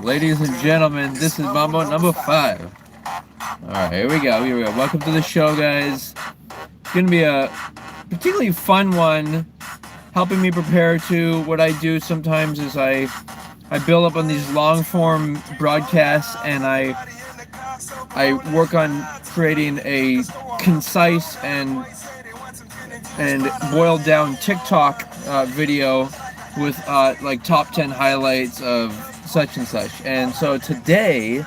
Ladies and gentlemen, this is Mambo number 5. Alright, here we go. Welcome to the show, guys. It's going to be a particularly fun one. Helping me prepare to what I do sometimes is I build up on these long form broadcasts, and I work on creating a concise and boiled down TikTok video with like top 10 highlights of such and such. And so today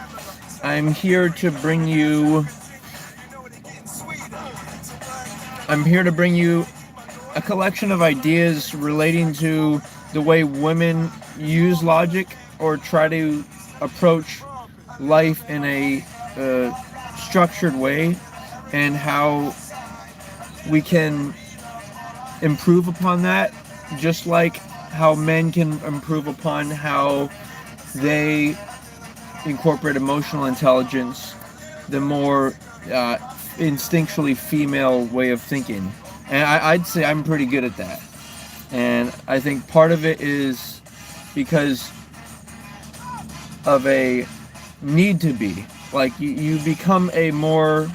I'm here to bring you a collection of ideas relating to the way women use logic or try to approach life in a structured way, and how we can improve upon that, just like how men can improve upon how they incorporate emotional intelligence, the more instinctually female way of thinking. And I'd say I'm pretty good at that. And I think part of it is because of a need to be. Like, you become a more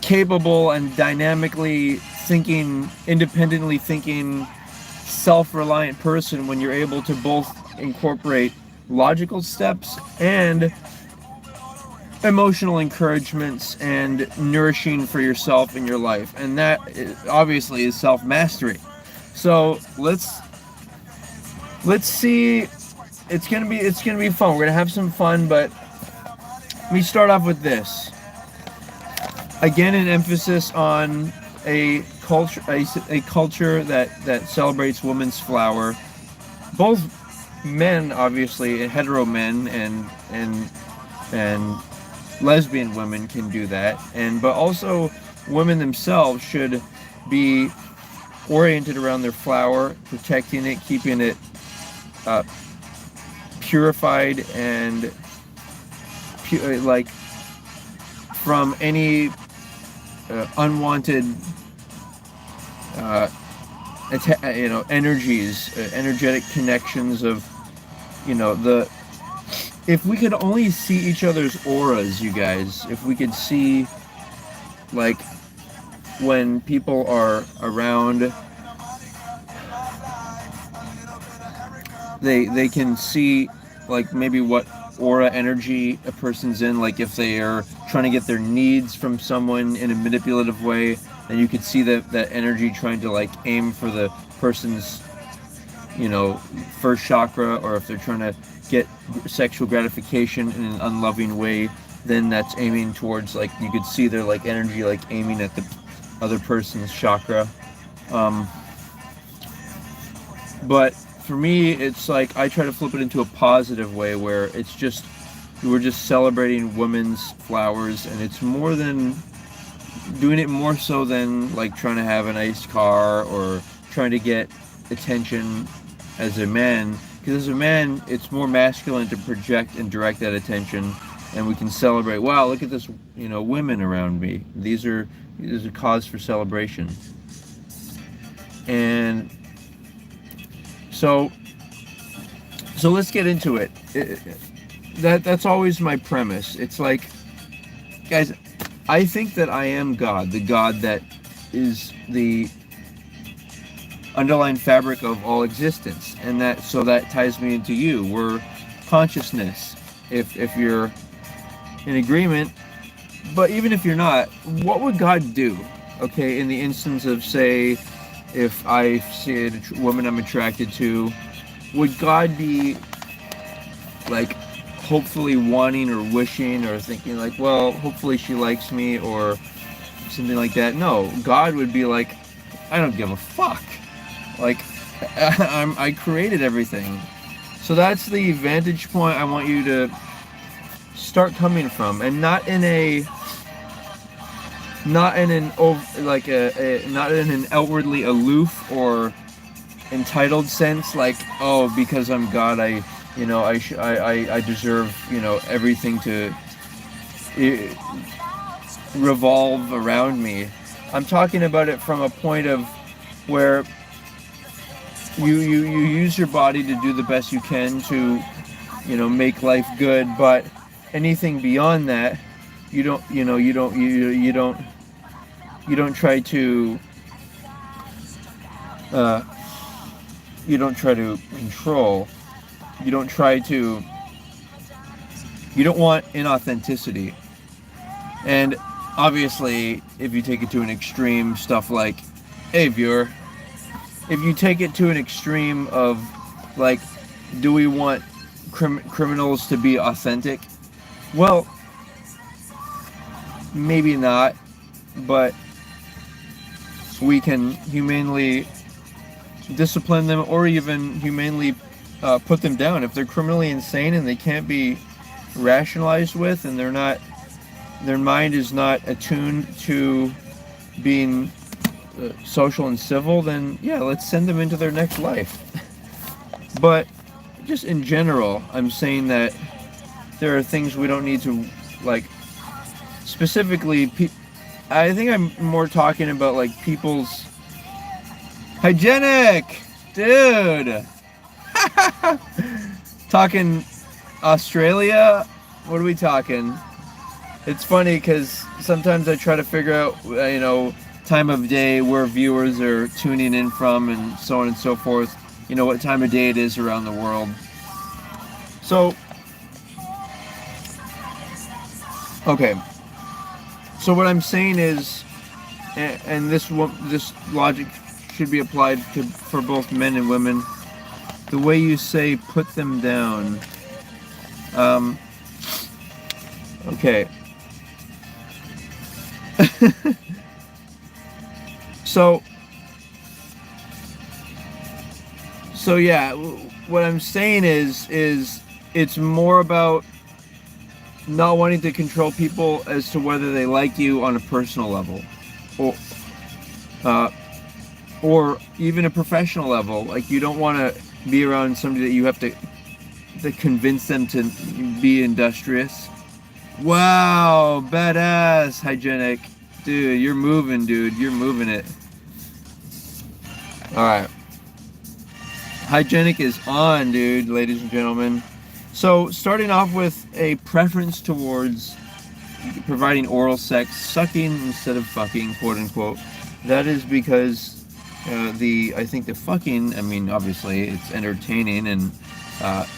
capable and dynamically thinking, independently thinking, self-reliant person when you're able to both incorporate logical steps and emotional encouragements and nourishing for yourself in your life. And that obviously is self-mastery. So let's see. It's gonna be fun. We're gonna have some fun, but let me start off with this. Again, an emphasis on a culture that celebrates women's flower. Both men, obviously, hetero men and lesbian women can do that, but also women themselves should be oriented around their flower, protecting it, keeping it purified and like from any unwanted energies, energetic connections of, if we could only see each other's auras, you guys, if we could see, like, when people are around, they can see, like, maybe what aura energy a person's in, like if they are trying to get their needs from someone in a manipulative way, and you could see that energy trying to, like, aim for the person's, first chakra, or if they're trying to get sexual gratification in an unloving way, then that's aiming towards, like, you could see their, like, energy, like, aiming at the other person's chakra. But for me, it's like I try to flip it into a positive way, where it's just, we're just celebrating women's flowers, and it's more than doing it more so than, like, trying to have a nice car or trying to get attention as a man. Because as a man, it's more masculine to project and direct that attention, and we can celebrate, wow, look at this, women around me. These are cause for celebration. And so let's get into it. That's always my premise. It's like, guys, I think that I am God, the God that is the underlying fabric of all existence, and that ties me into you. We're consciousness. If you're in agreement, but even if you're not, what would God do? Okay, in the instance of, say, if I see a woman I'm attracted to, would God be, like, hopefully wanting or wishing or thinking, like, well, hopefully she likes me or something like that? No, God would be like, I don't give a fuck. Like, I created everything. So that's the vantage point I want you to start coming from, and not in an outwardly aloof or entitled sense, like, oh, because I'm God, I deserve, everything to revolve around me. I'm talking about it from a point of where you use your body to do the best you can to make life good, but anything beyond that, you don't try to you don't try to control. You don't try to. You don't want inauthenticity. And obviously, if you take it to an extreme, stuff like, hey viewer, if you take it to an extreme of, like, do we want criminals to be authentic? Well, maybe not, but we can humanely discipline them, or even humanely put them down if they're criminally insane and they can't be rationalized with, and their mind is not attuned to being social and civil. Then yeah, let's send them into their next life. But just in general, I'm saying that there are things we don't need to, like, specifically. I think I'm more talking about, like, people's hygienic, dude. Talking Australia. What are we talking? It's funny because sometimes I try to figure out, time of day where viewers are tuning in from, and so on and so forth. What time of day it is around the world. So, okay. So what I'm saying is, and this logic should be applied for both men and women. The way you say "put them down." Okay. So yeah, what I'm saying is it's more about not wanting to control people as to whether they like you on a personal level, or even a professional level. Like, you don't want to be around somebody that you have to convince them to be industrious. Wow, badass, hygienic. Dude, you're moving, dude. You're moving it. Alright. Hygienic is on, dude, ladies and gentlemen. So, starting off with a preference towards providing oral sex, sucking instead of fucking, quote unquote. That is because I think the fucking, I mean, obviously, it's entertaining and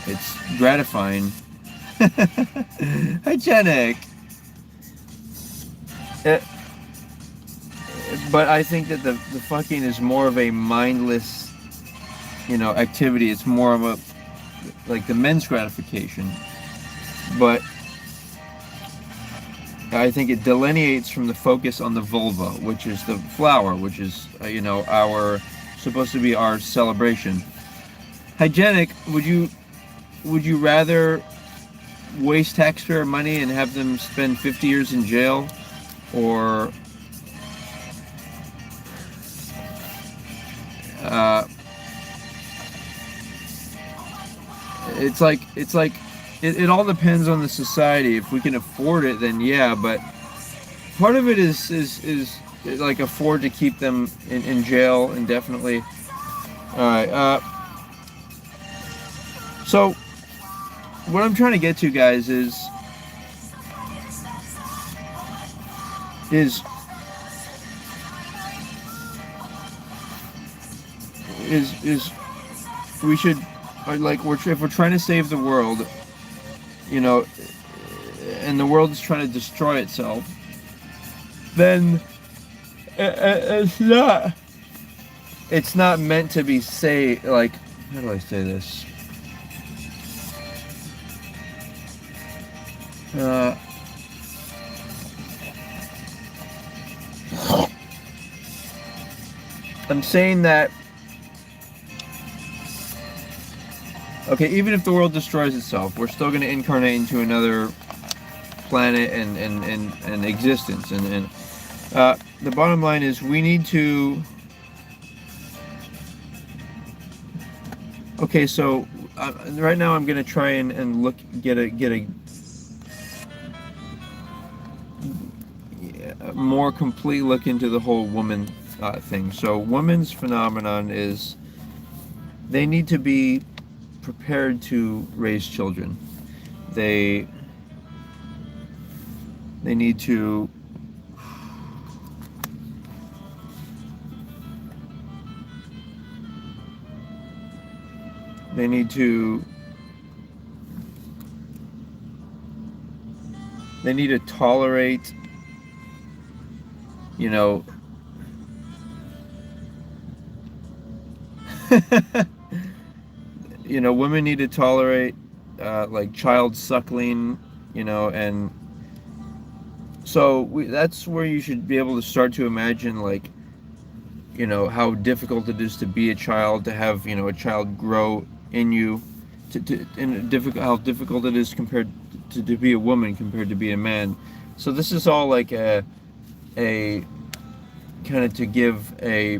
it's gratifying. Hygienic. But I think that the fucking is more of a mindless, activity. It's more of a, like, the men's gratification. But I think it delineates from the focus on the vulva, which is the flower, which is, supposed to be our celebration. Hygienic, would you rather waste taxpayer money and have them spend 50 years in jail, or it all depends on the society. If we can afford it, then yeah, but part of it is like, afford to keep them in jail indefinitely. Alright, so what I'm trying to get to, guys, is we should, like, if we're trying to save the world, and the world is trying to destroy itself, then it's not meant to be like, how do I say this? I'm saying that, okay, even if the world destroys itself, we're still going to incarnate into another planet and existence. And the bottom line is, we need to. Okay, so right now I'm going to try and get a more complete look into the whole woman thing. So women's phenomenon is, they need to be prepared to raise children. They need to they need to tolerate, you know, you know, women need to tolerate like child suckling, you know, and so that's where you should be able to start to imagine, like, you know, how difficult it is to be a child, to have, you know, a child grow in you, and how difficult it is compared to be a woman compared to be a man. So this is all like a kind of to give a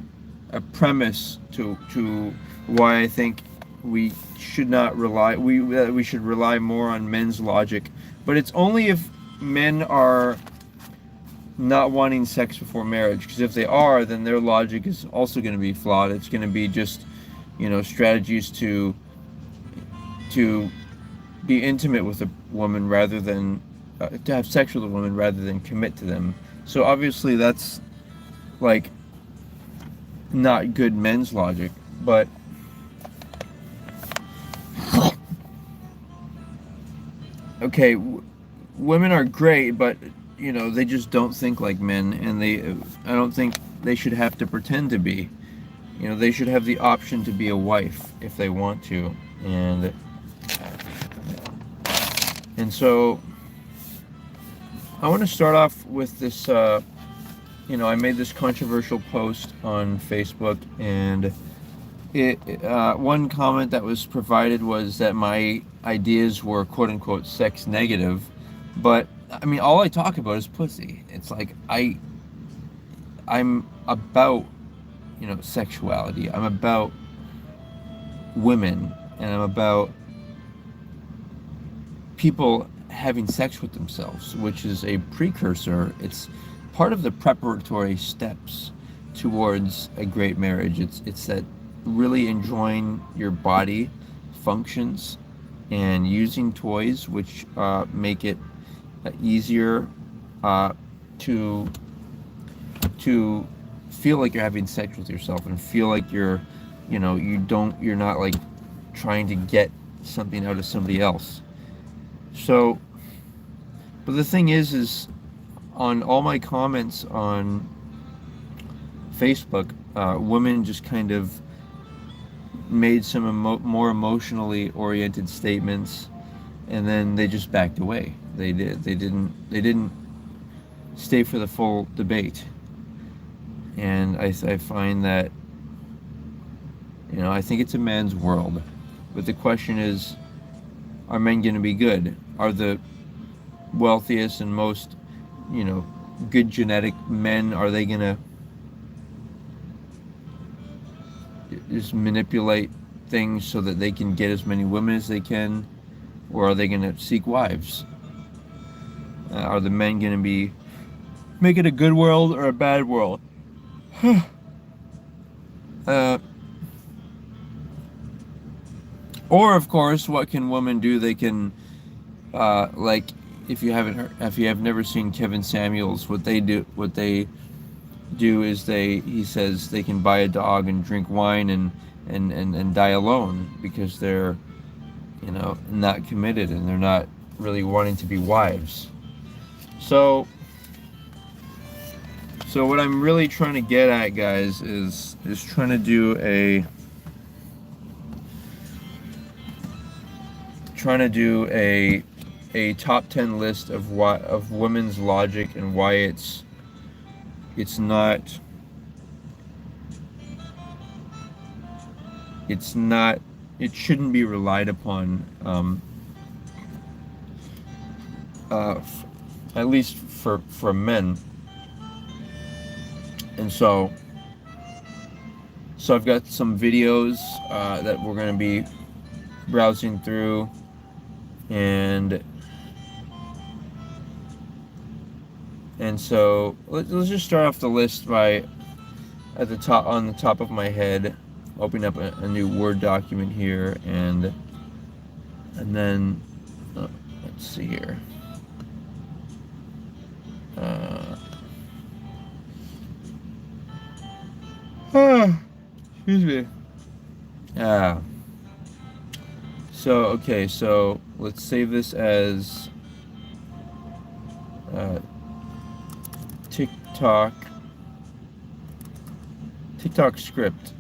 premise to why I think we should not rely we should rely more on men's logic. But it's only if men are not wanting sex before marriage, because if they are, then their logic is also going to be flawed. It's going to be just, you know, strategies to be intimate with a woman rather than to have sex with a woman rather than commit to them. So obviously that's like not good men's logic. But okay, women are great, but you know, they just don't think like men, and I don't think they should have to pretend to be. You know, they should have the option to be a wife if they want to. And so I want to start off with this, you know, I made this controversial post on Facebook, and one comment that was provided was that my ideas were quote unquote sex negative. But I mean, all I talk about is pussy. It's like I'm about, you know, sexuality. I'm about women, and I'm about people having sex with themselves, which is a precursor. It's part of the preparatory steps towards a great marriage. It's that really enjoying your body functions and using toys which make it easier to feel like you're having sex with yourself and feel like you're not like trying to get something out of somebody else. So, but the thing is on all my comments on Facebook, women just kind of made some more emotionally oriented statements, and then they just backed away. They didn't stay for the full debate. And I find that, you know, I think it's a man's world, but the question is, are men going to be good? Are the wealthiest and most, you know, good genetic men, are they going to just manipulate things so that they can get as many women as they can? Or are they going to seek wives? Are the men going to be make it a good world or a bad world? Or of course, what can women do? They can, like, if you have never seen Kevin Samuels, what they do is he says they can buy a dog and drink wine and die alone because they're, you know, not committed and they're not really wanting to be wives. So what I'm really trying to get at, guys, is trying to do a top 10 list of women's logic and why it shouldn't be relied upon, at least for men. And so I've got some videos that we're going to be browsing through, and so let's just start off the list by on the top of my head, opening up a new Word document here, and And then, let's see here. Excuse me. So, okay, so let's save this as TikTok script.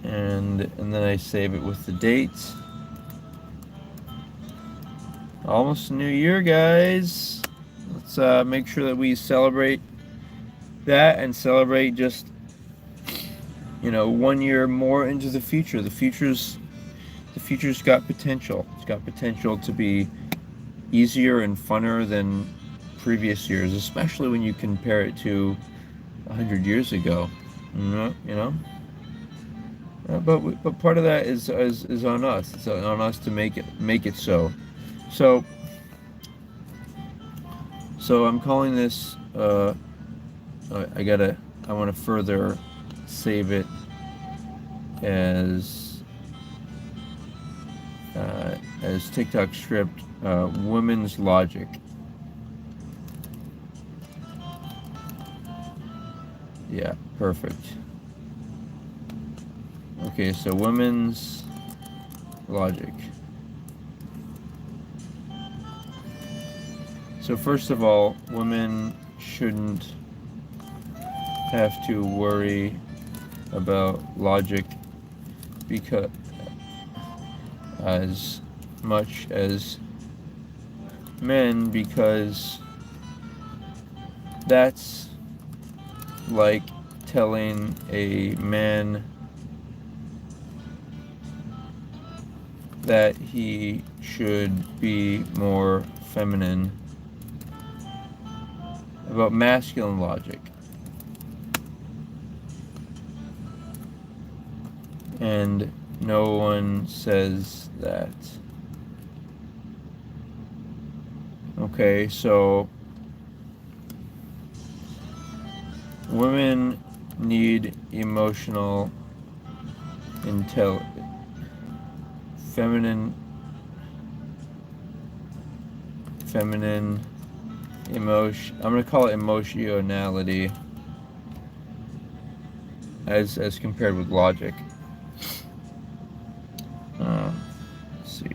And then I save it with the dates. Almost a new year, guys. Let's make sure that we celebrate that and celebrate just 1 year more into the future. The future's got potential. It's got potential to be easier and funner than previous years, especially when you compare it to 100 years ago. But part of that is on us. It's on us to make it so. So I'm calling this. I want to further save it as TikTok script. Women's logic. Yeah, perfect. Okay, so women's logic. So first of all, women shouldn't have to worry about logic because as much as men, because that's like telling a man that he should be more feminine. About masculine logic. And no one says that. Okay, so women need emotional feminine emotion. I'm gonna call it emotionality as compared with logic. Let's see.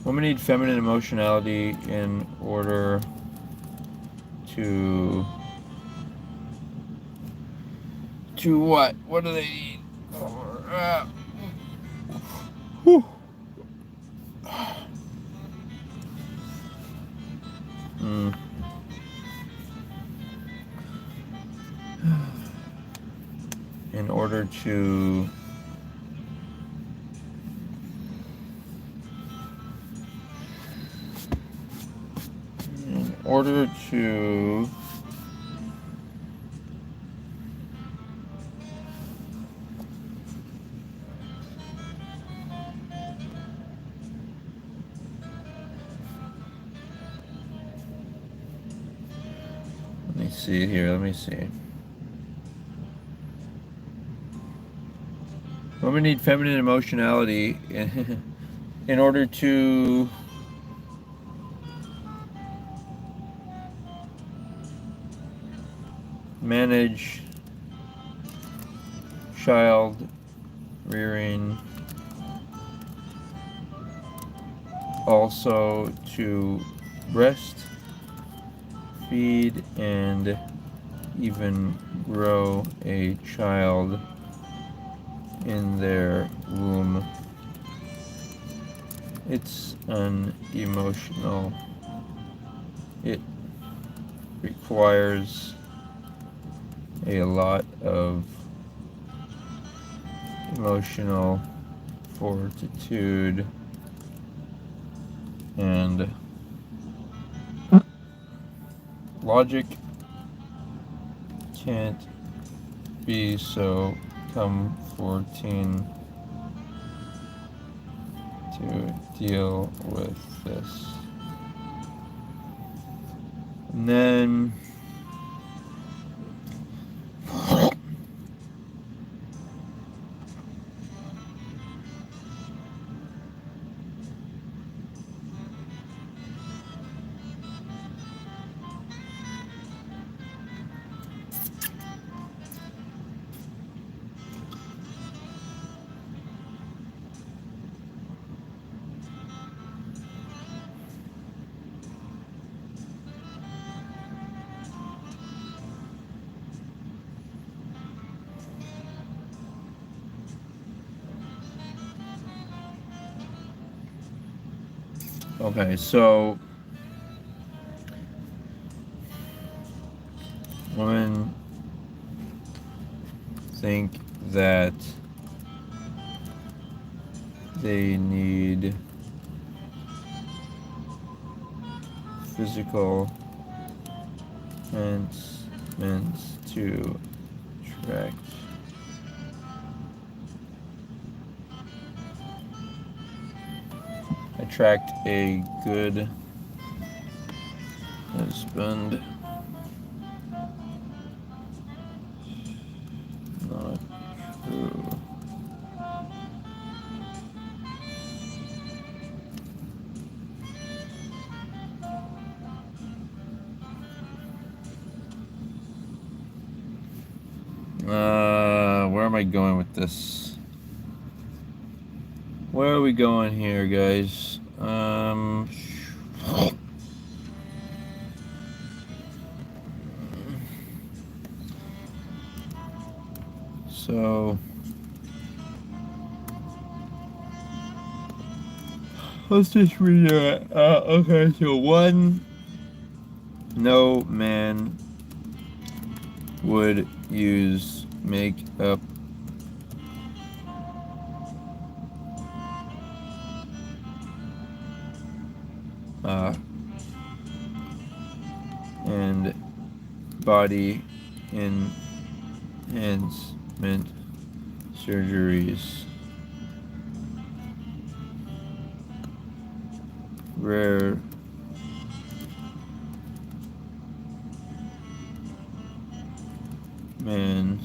Women need feminine emotionality in order to what? What do they need? In order to let me see. Women need feminine emotionality in order to manage child rearing, also to breastfeed and even grow a child in their womb. It's unemotional. It requires a lot of emotional fortitude and logic can't be so comforting to deal with this. And then Okay, so women think that they need physical enhancements to attract a good husband. Not true. Where am I going with this? Where are we going here, guys? So let's just read it. Okay, so one, no man would use makeup and body enhancement surgeries. Rare man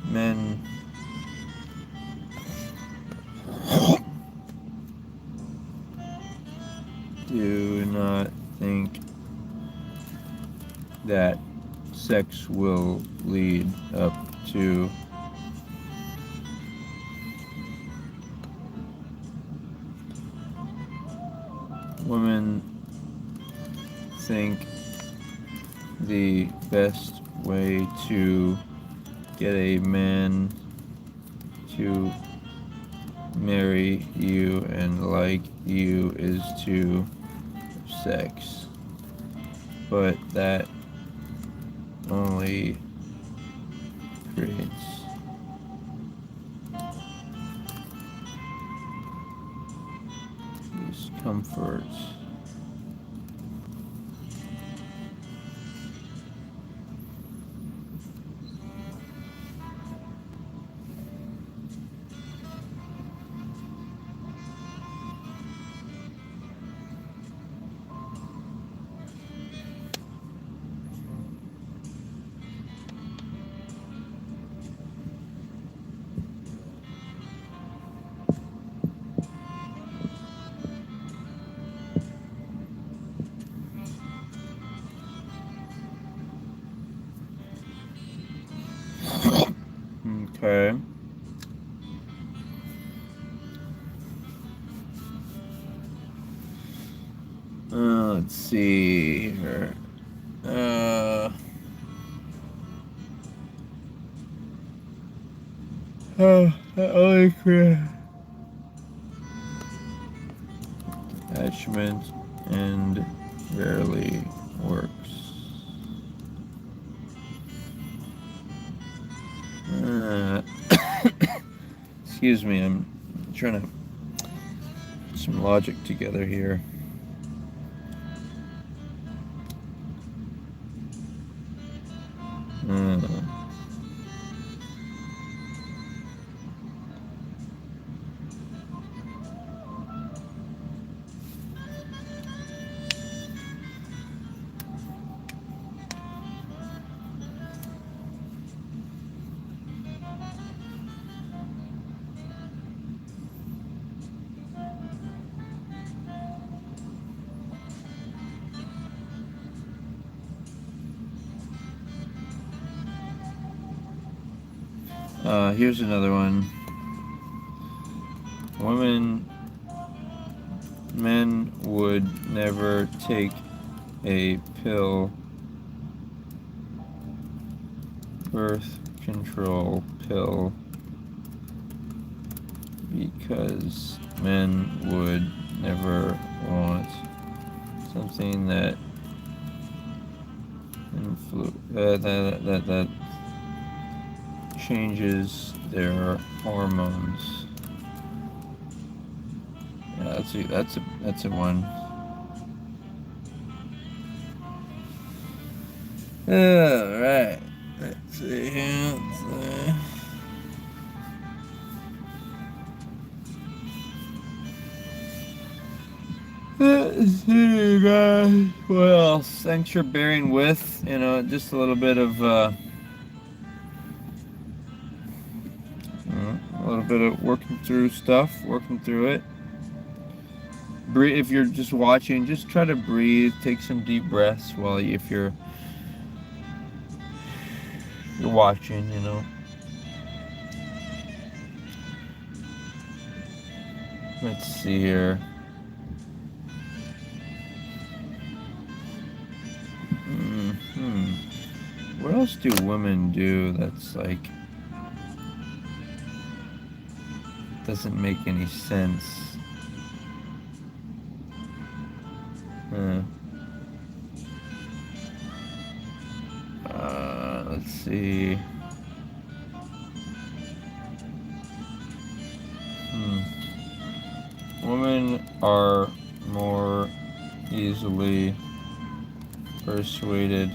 men do not think that sex will lead up to women think the best way to get a man to marry you and like you is to have sex, but that only creates discomfort. Okay. Let's see here. Holy crap. Attachment and rarely works. Excuse me, I'm trying to put some logic together here. Here's another one. Men would never take a pill, birth control pill, because men would never want something that that changes their hormones. Yeah, that's a one. All right. Let's see here. Let's see, guys. What else? Thanks for bearing with. Just a little bit of working through stuff, working through it. Breathe. If you're just watching, just try to breathe. Take some deep breaths if you're watching. Let's see here. What else do women do that's like doesn't make any sense? Let's see. Women are more easily persuaded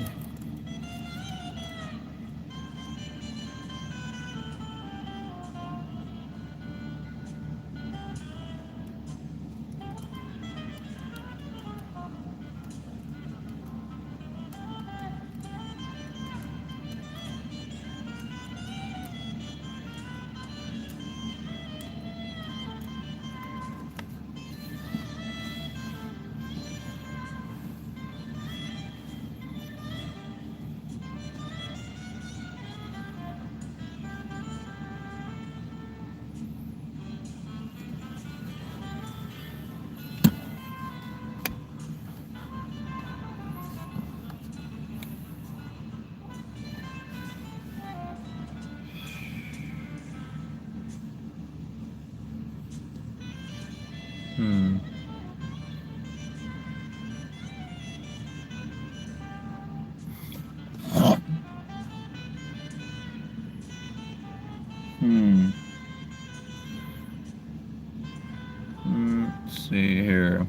Let's see here.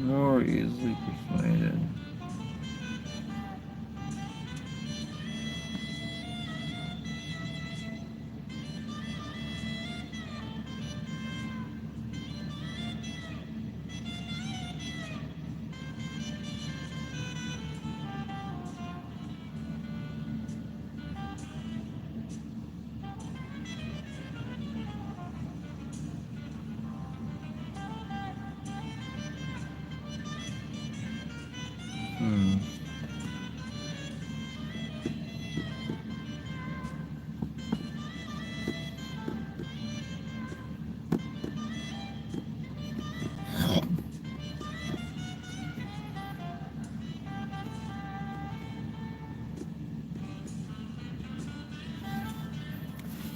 More easily persuaded.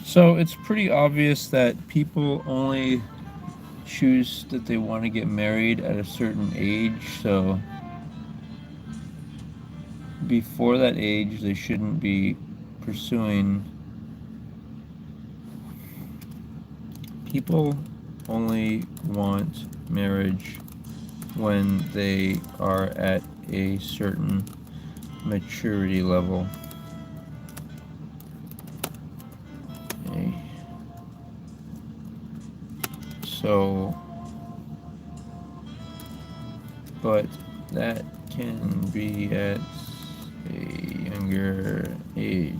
So it's pretty obvious that people only choose that they want to get married at a certain age. So before that age, they shouldn't be pursuing. People only want marriage when they are at a certain maturity level. Okay. So, but that can be at a younger age.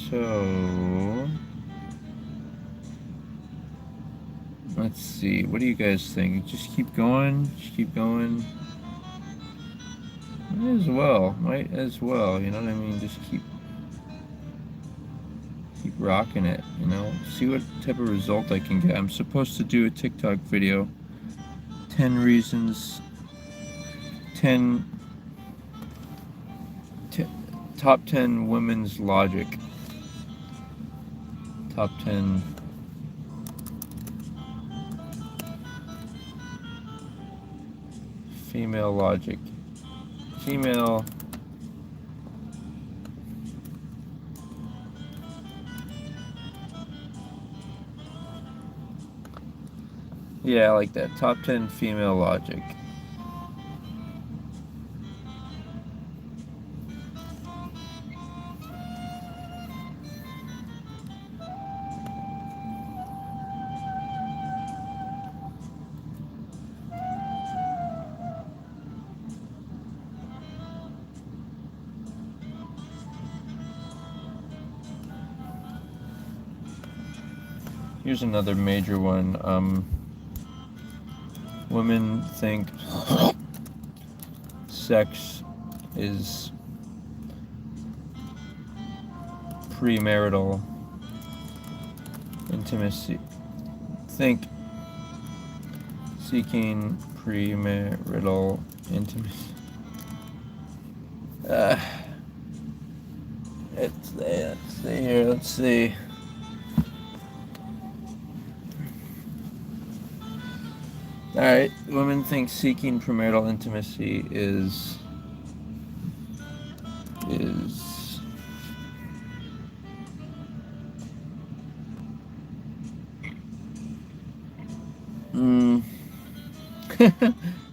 So Let's see. What do you guys think? Just keep going. Just keep going. Might as well. Might as well. You know what I mean? Just keep rocking it. You know. See what type of result I can get. I'm supposed to do a TikTok video. 10 reasons. 10 top 10 women's logic. Top 10. Female logic. Female. Yeah, I like that. Top 10 female logic. Here's another major one. Women think sex is premarital intimacy. Think seeking premarital intimacy. Let's see here. Let's see. Alright, women think seeking premarital intimacy is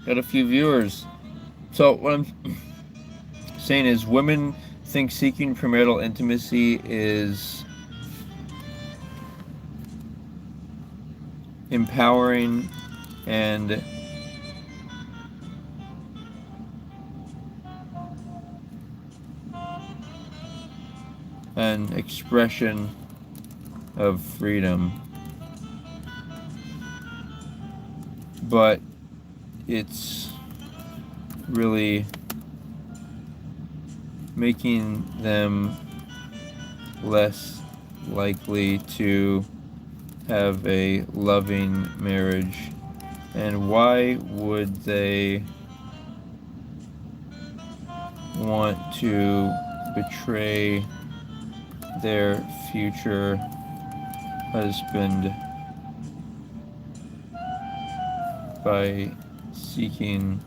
got a few viewers. So what I'm saying is women think seeking premarital intimacy is empowering and an expression of freedom, but it's really making them less likely to have a loving marriage. And why would they want to betray their future husband by seeking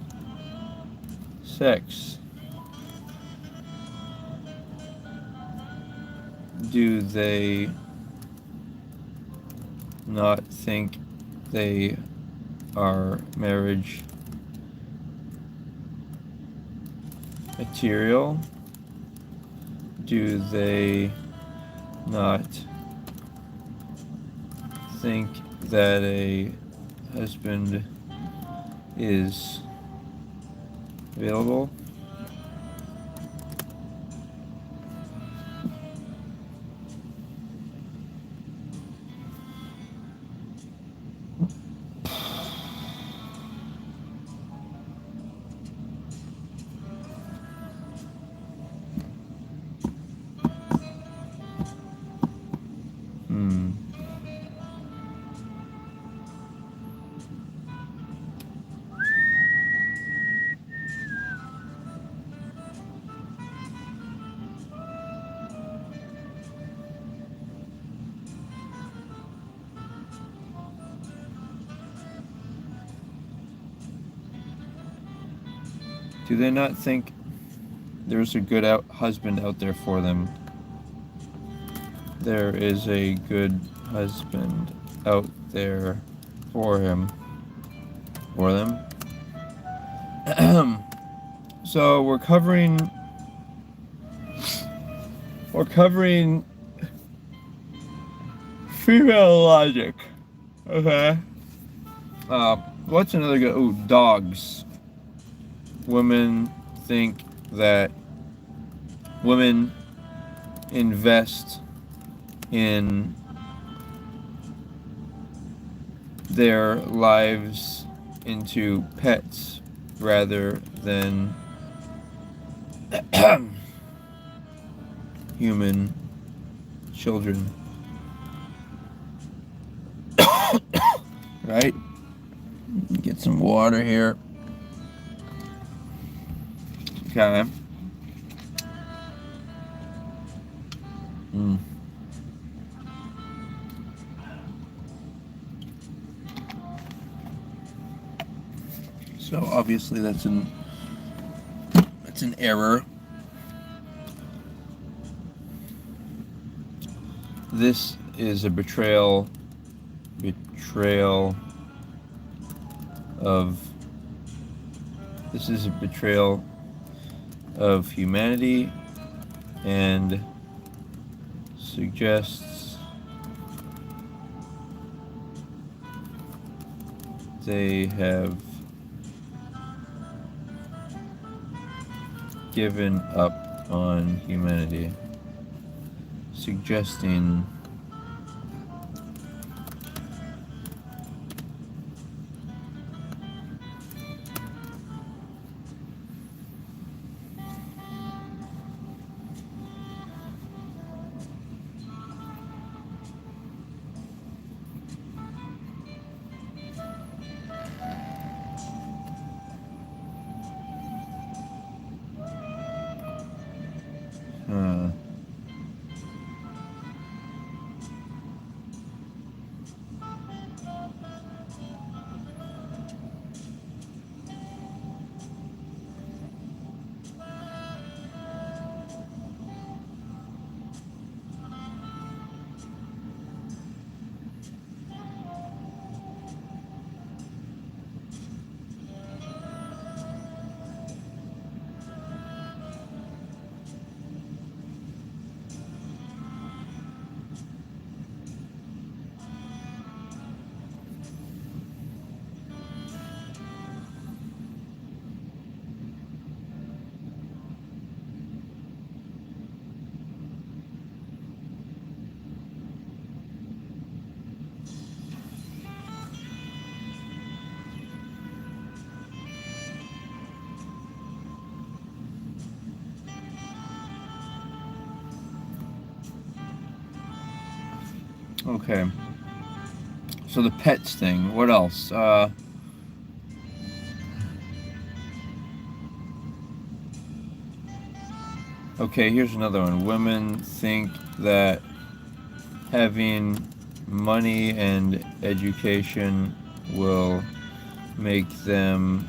sex? Do they not think they are marriage material? Do they not think that a husband is available? Do they not think there's a good husband out there for them? There is a good husband out there for them. So we're covering female logic. Okay. What's another good? Ooh, dogs. Women think that women invest in their lives into pets rather than human children. Right? Get some water here. Okay. So obviously that's an error. This is a betrayal of humanity, and suggests they have given up on humanity, suggesting okay. So the pets thing. What else? Okay, here's another one. Women think that having money and education will make them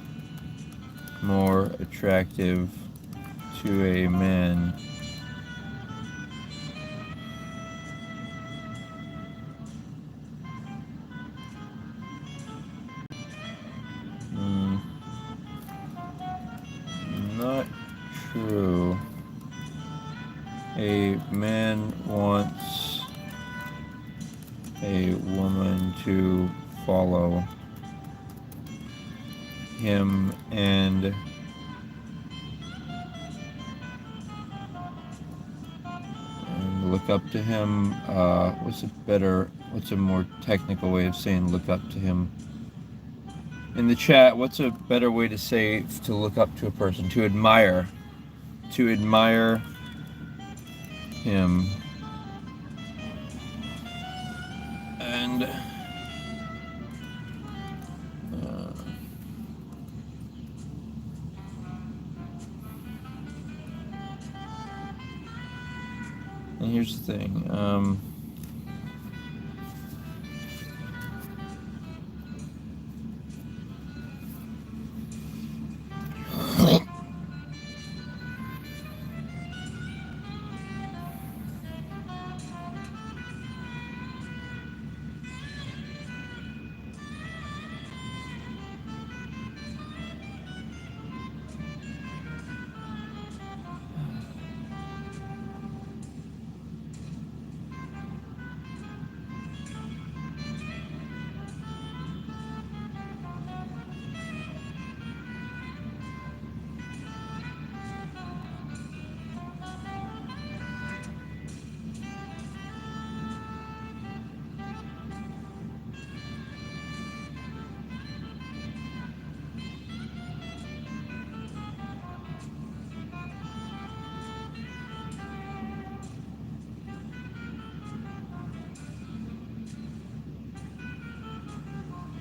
more attractive to a man. Not true. A man wants a woman to follow him and look up to him. What's a more technical way of saying look up to him? In the chat, what's a better way to say to look up to a person? To admire him. And here's the thing.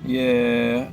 Yeah.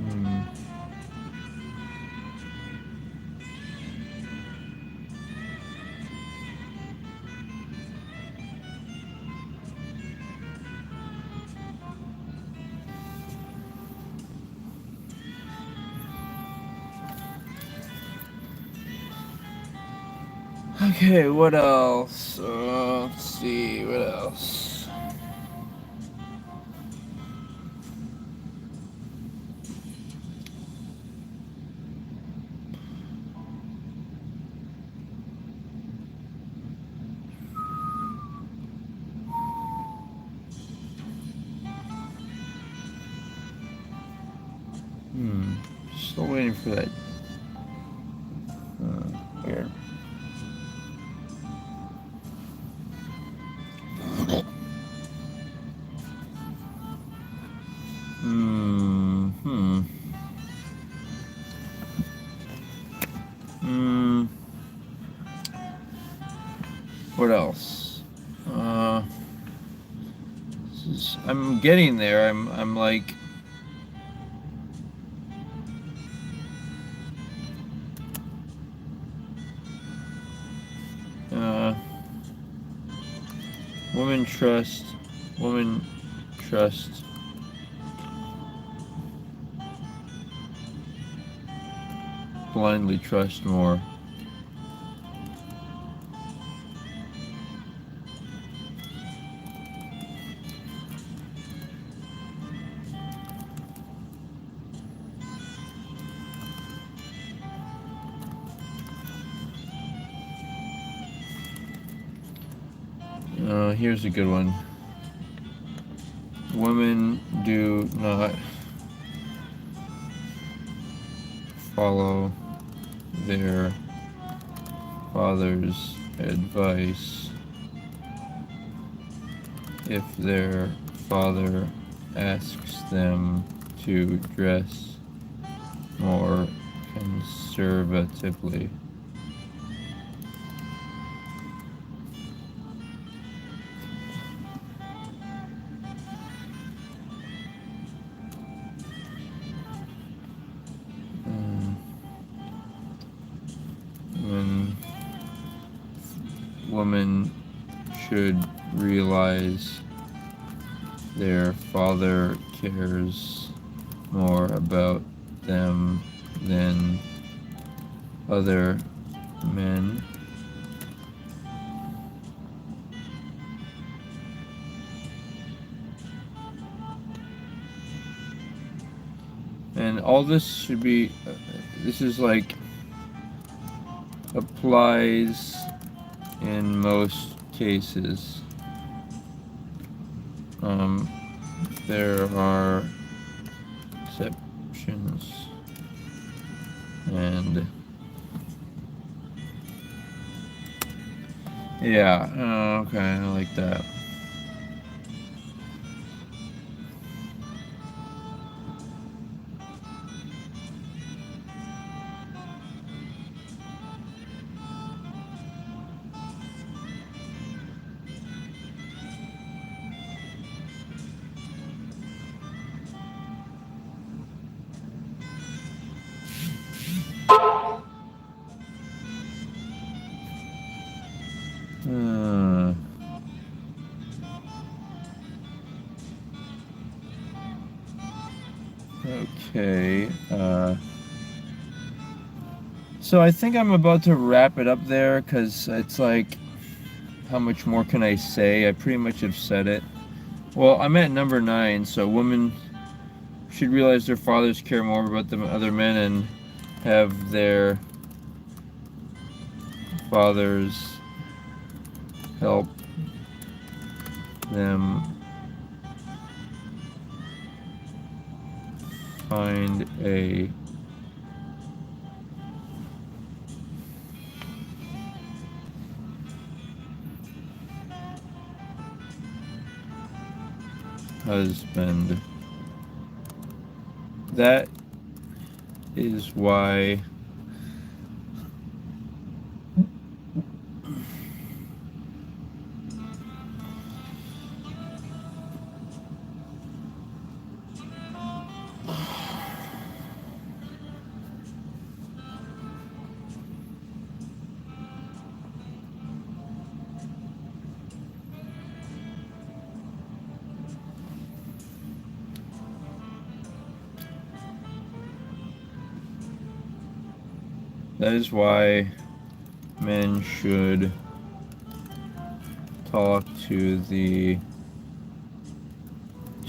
Hmm. Okay, what else? Let's see, what else? Still waiting for that. Weird. Hmm. Hmm. Hmm. What else? I'm getting there. I'm like. Uh, woman trust. Woman trust. Blindly trust more. Here's a good one. Women do not follow their father's advice if their father asks them to dress more conservatively. When women should realize their father cares more about them than other men. And all this should be, this is like, applies in most cases. There are exceptions, and yeah, okay, I like that. Uh, okay. So I think I'm about to wrap it up there because it's like, how much more can I say? I pretty much have said it. Well, I'm at number 9, so women should realize their fathers care more about them than other men and have their fathers help them find a husband. That is why men should talk to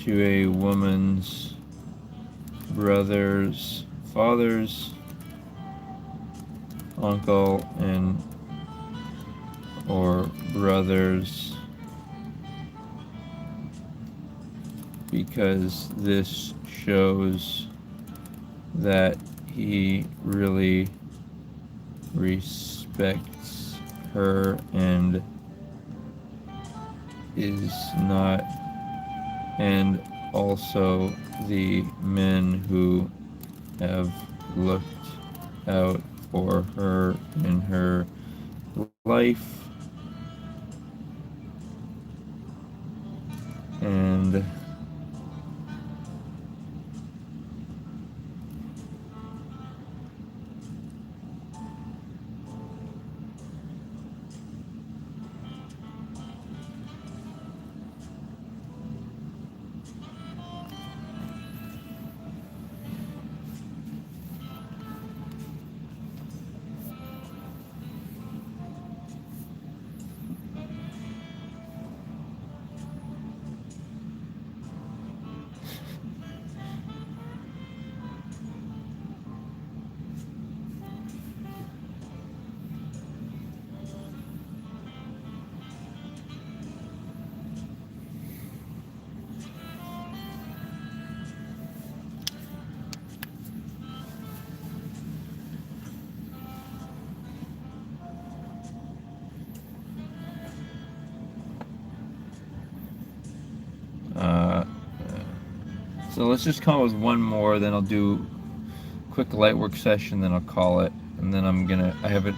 a woman's brothers, fathers, uncle, and or brothers, because this shows that he really respects her and is not, and also the men who have looked out for her in her life and so let's just come up with one more, then I'll do a quick light work session, then I'll call it, and then I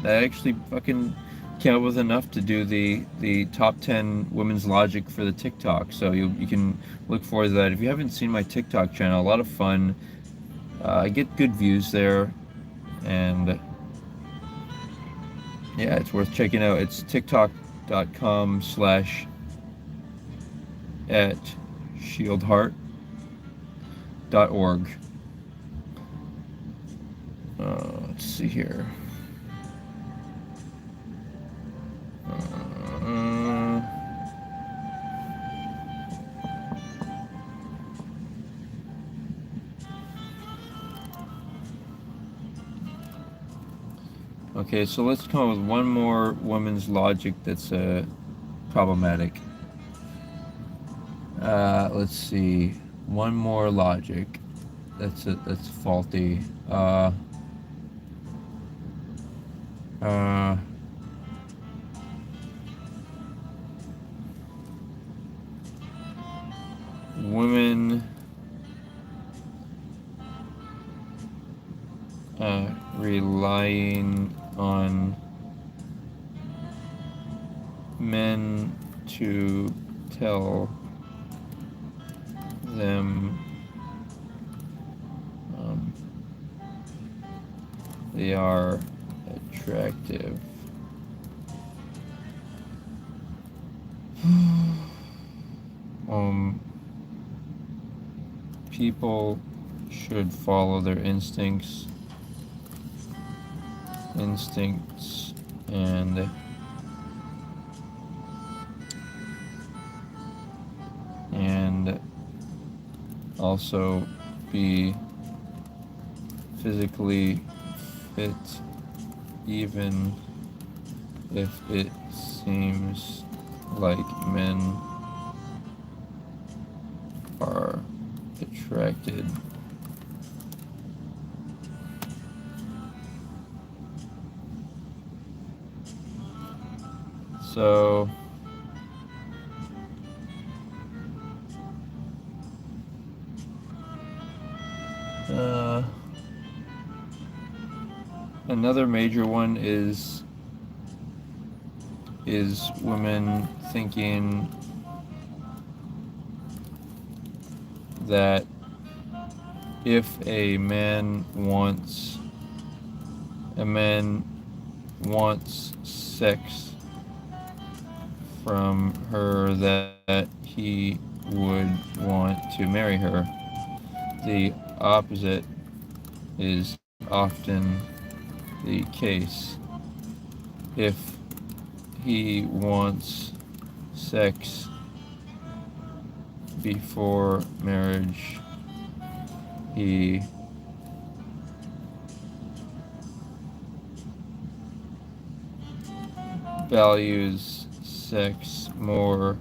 actually fucking came up with enough to do the top 10 women's logic for the TikTok, so you can look forward to that. If you haven't seen my TikTok channel, a lot of fun. I get good views there, and yeah, it's worth checking out. It's tiktok.com/@shieldheart.org. Let's see here. Okay, so let's come up with one more woman's logic that's problematic. Let's see, one more logic that's faulty. Women relying on men to tell them they are attractive. People should follow their instincts and also be physically fit, even if it seems like men are attracted so another major one is women thinking that if a man wants sex from her, that he would want to marry her. The opposite is often the case. If he wants sex before marriage, he values sex more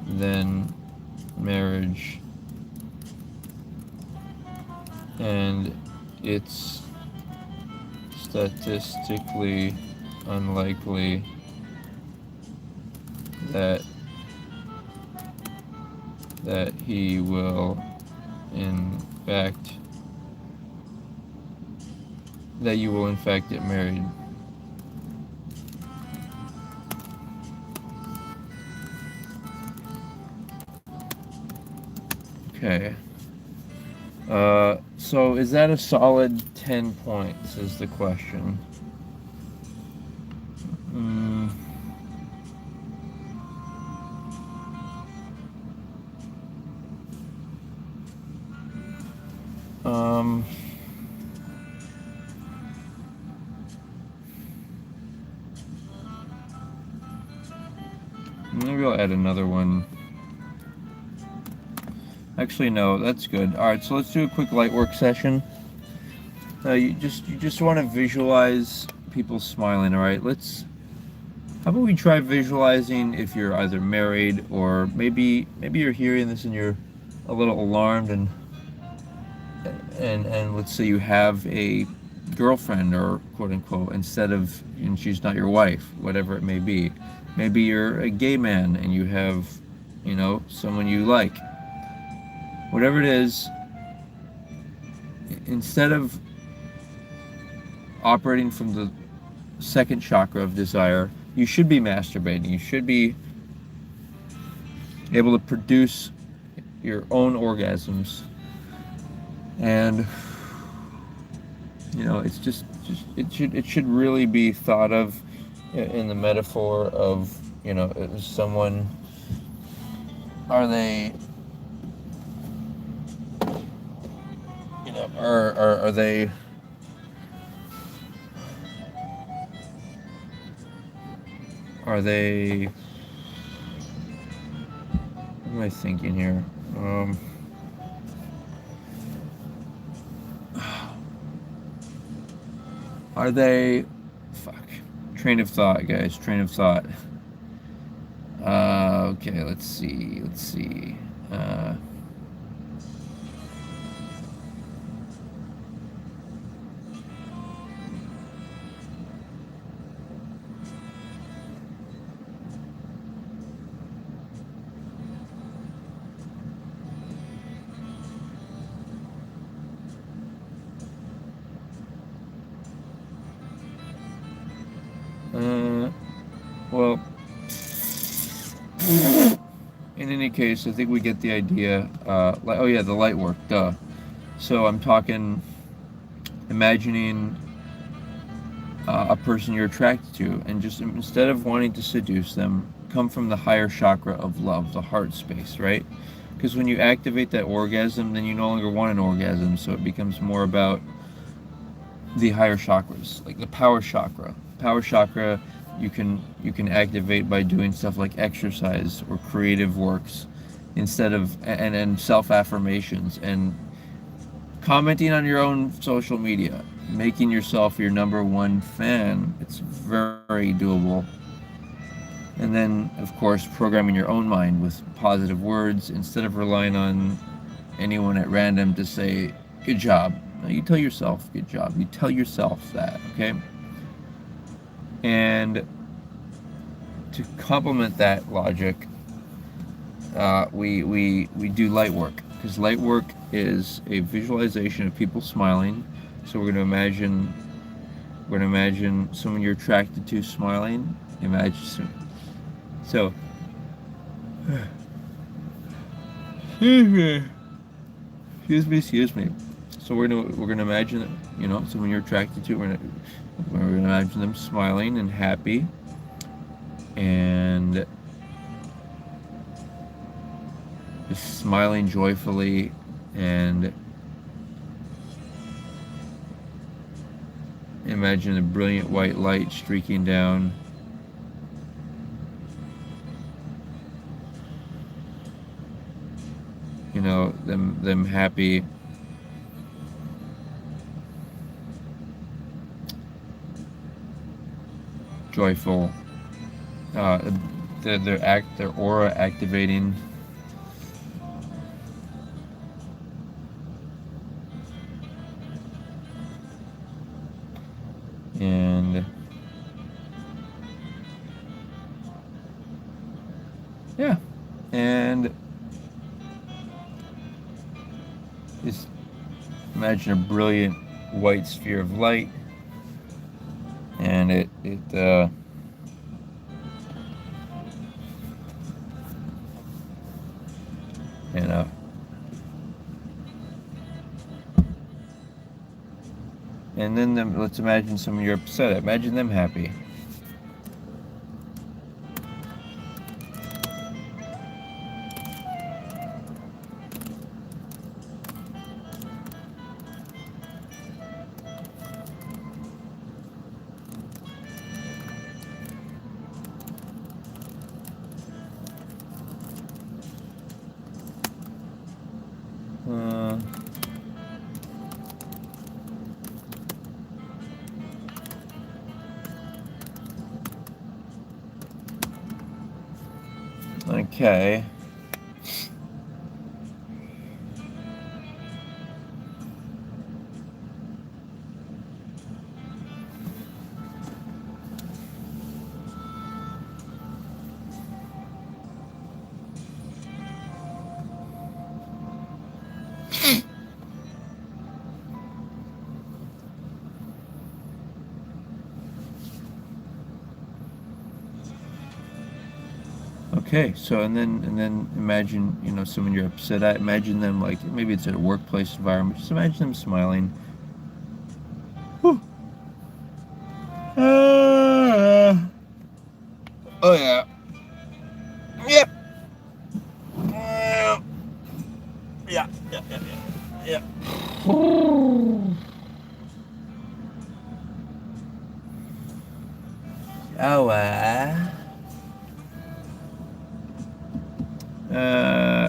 than marriage, and it's statistically unlikely that he will you will in fact get married. Okay. So is that a solid 10 points is the question. Maybe I'll add another one. Actually, no, that's good. All right, so let's do a quick light work session. You just want to visualize people smiling. All right, how about we try visualizing if you're either married or maybe you're hearing this and you're a little alarmed and let's say you have a girlfriend or quote unquote and she's not your wife, whatever it may be. Maybe you're a gay man and you have, someone you like. Whatever it is, instead of operating from the second chakra of desire, you should be masturbating. You should be able to produce your own orgasms. And it's it should really be thought of in the metaphor of, someone, are they, are they what am I thinking here? Are they, train of thought, guys, train of thought. Okay, let's see. Well, in any case, I think we get the idea. Oh yeah, the light work, duh. So I'm talking, imagining a person you're attracted to, and just instead of wanting to seduce them, come from the higher chakra of love, the heart space, right? Because when you activate that orgasm, then you no longer want an orgasm, so it becomes more about the higher chakras, like the power chakra. Power chakra, you can activate by doing stuff like exercise or creative works, instead of and self-affirmations and commenting on your own social media, making yourself your #1 fan. It's very doable. And then, of course, programming your own mind with positive words instead of relying on anyone at random to say, good job. No, you tell yourself, good job. You tell yourself that, okay? And to complement that logic, we do light work, because light work is a visualization of people smiling. So we're going to imagine someone you're attracted to smiling. Imagine so. Excuse me. So we're gonna imagine that, someone you're attracted to. We're gonna imagine them smiling and happy, and just smiling joyfully, and imagine a brilliant white light streaking down. Them happy. Joyful. Their aura activating. And yeah, and just imagine a brilliant white sphere of light, and it and then let's imagine someone you're upset at. Imagine them happy. Okay. Okay, so and then imagine, someone you're upset at. Imagine them, like, maybe it's at a workplace environment. Just imagine them smiling. Whew. Oh yeah. Yep. Yeah. Yeah. Oh.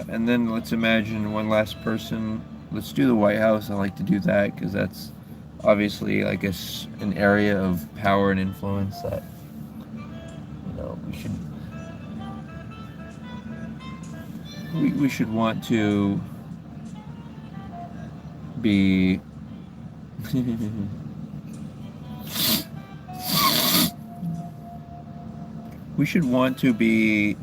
And then let's imagine one last person. Let's do the White House. I like to do that because that's obviously like an area of power and influence that we should want to be. We should want to be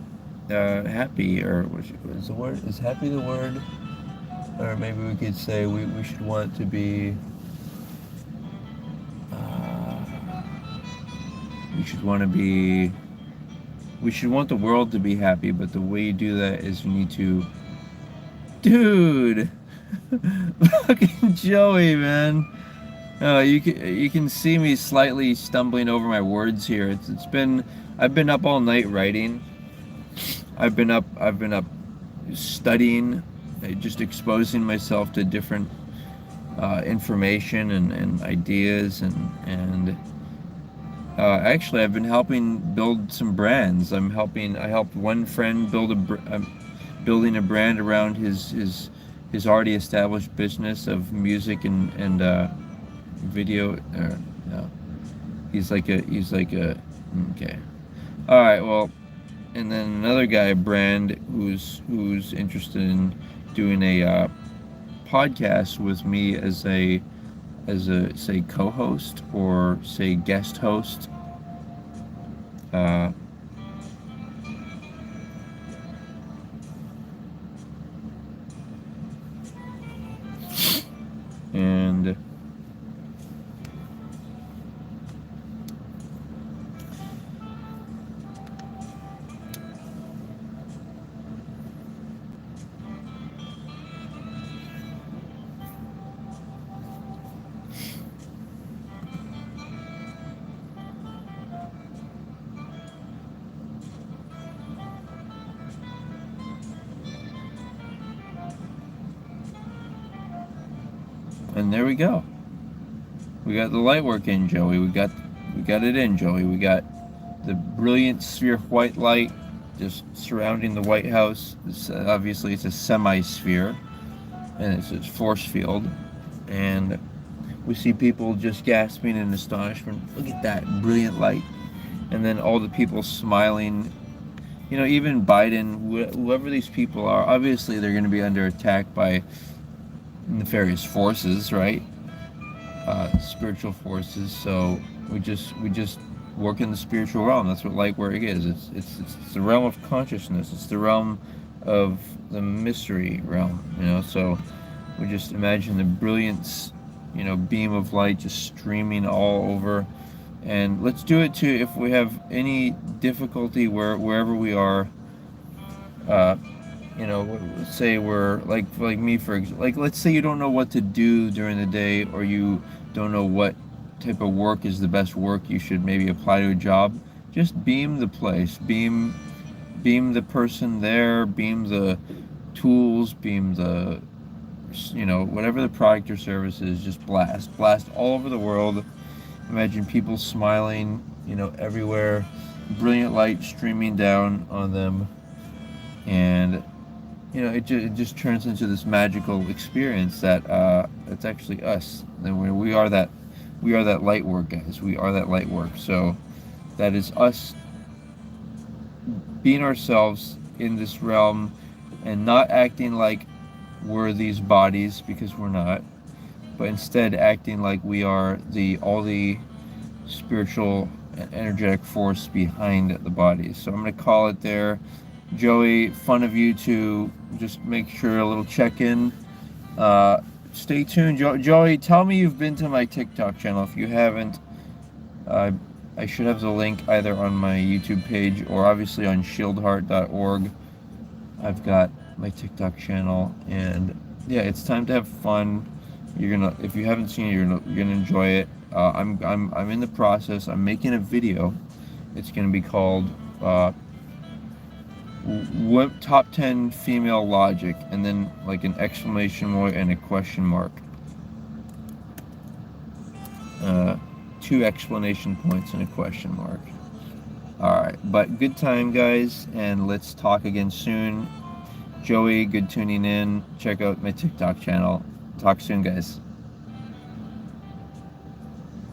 happy, or what is the word? Is happy the word? Or maybe we could say we should want to be. We should want to be. We should want the world to be happy, but the way you do that is you need to. Dude, fucking Joey, man. You can see me slightly stumbling over my words here. I've been up all night writing. I've been up studying, just exposing myself to different information and ideas, and actually I've been helping build some brands. I helped one friend building a brand around his already established business of music and video. No, he's like a okay. All right, well. and then another guy, Brand, who's interested in doing a podcast with me as a say co-host or say guest host. And there we go. We got the light work in, Joey. We got it in, Joey. We got the brilliant sphere of white light just surrounding the White House. Obviously, it's a semi-sphere, and it's a force field. And we see people just gasping in astonishment. Look at that brilliant light. And then all the people smiling. You know, even Biden, whoever these people are, obviously they're going to be under attack by nefarious forces, right? Spiritual forces. So we just work in the spiritual realm. That's what light work is. It's the realm of consciousness. It's the realm of the mystery realm. You know, so we just imagine the brilliance, you know, beam of light just streaming all over. And let's do it too if we have any difficulty wherever we are. You know, let's say we're like me, for example, like let's say you don't know what to do during the day, or you don't know what type of work is the best work you should maybe apply to a job. Just beam the place, beam the person there, beam the tools, beam the, you know, whatever the product or service is. Just blast all over the world. Imagine people smiling, you know, everywhere, brilliant light streaming down on them, and you know, it just turns into this magical experience that it's actually us. And we are that light work, guys. We are that light work. So that is us being ourselves in this realm and not acting like we're these bodies, because we're not, but instead acting like we are all the spiritual and energetic force behind the body. So I'm going to call it there. Joey, fun of you to just make sure a little check-in. Stay tuned. Joey, tell me you've been to my TikTok channel. If you haven't, I should have the link either on my YouTube page or obviously on shieldheart.org. I've got my TikTok channel, and yeah, it's time to have fun. If you haven't seen it, you're gonna enjoy it. I'm in the process. I'm making a video. It's gonna be called Top 10 Female Logic, and then like an exclamation point and a question mark. 2 explanation points and a question mark. Alright, but good time, guys, and let's talk again soon. Joey, good tuning in. Check out my TikTok channel. Talk soon, guys.